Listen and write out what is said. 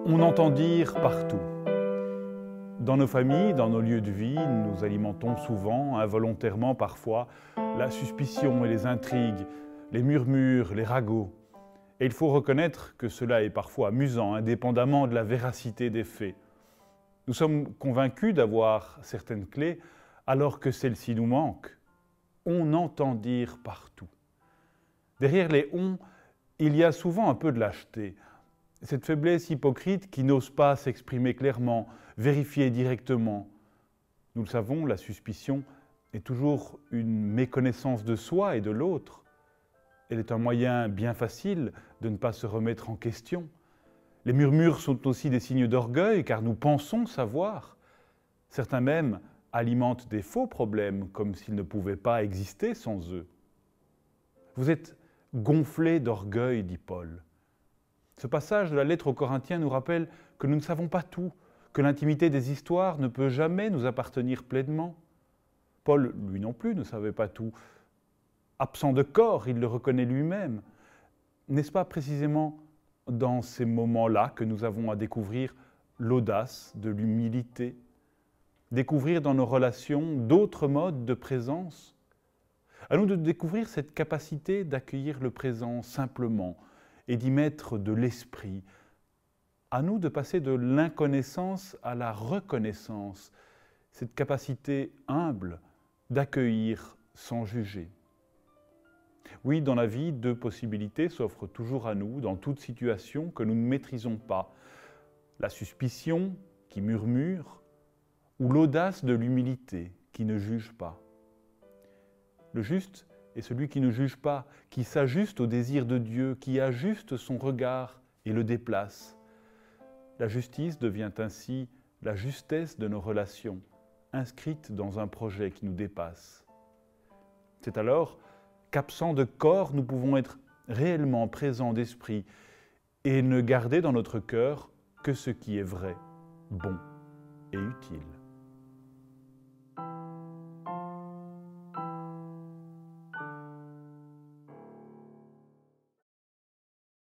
On entend dire partout. Dans nos familles, dans nos lieux de vie, nous alimentons souvent, involontairement parfois, la suspicion et les intrigues, les murmures, les ragots. Et il faut reconnaître que cela est parfois amusant, indépendamment de la véracité des faits. Nous sommes convaincus d'avoir certaines clés, alors que celles-ci nous manquent. On entend dire partout. Derrière les « on », il y a souvent un peu de lâcheté. Cette faiblesse hypocrite qui n'ose pas s'exprimer clairement, vérifier directement. Nous le savons, la suspicion est toujours une méconnaissance de soi et de l'autre. Elle est un moyen bien facile de ne pas se remettre en question. Les murmures sont aussi des signes d'orgueil car nous pensons savoir. Certains même alimentent des faux problèmes comme s'ils ne pouvaient pas exister sans eux. Vous êtes gonflés d'orgueil, dit Paul. Ce passage de la lettre aux Corinthiens nous rappelle que nous ne savons pas tout, que l'intimité des histoires ne peut jamais nous appartenir pleinement. Paul, lui non plus, ne savait pas tout. Absent de corps, il le reconnaît lui-même. N'est-ce pas précisément dans ces moments-là que nous avons à découvrir l'audace de l'humilité, découvrir dans nos relations d'autres modes de présence? À nous de découvrir cette capacité d'accueillir le présent simplement et d'y mettre de l'esprit. À nous de passer de l'inconnaissance à la reconnaissance, cette capacité humble d'accueillir sans juger. Oui, dans la vie, deux possibilités s'offrent toujours à nous, dans toute situation que nous ne maîtrisons pas. La suspicion qui murmure ou l'audace de l'humilité qui ne juge pas. Le juste est celui qui ne juge pas, qui s'ajuste au désir de Dieu, qui ajuste son regard et le déplace. La justice devient ainsi la justesse de nos relations, inscrite dans un projet qui nous dépasse. C'est alors qu'absents de corps, nous pouvons être réellement présents d'esprit et ne garder dans notre cœur que ce qui est vrai, bon et utile.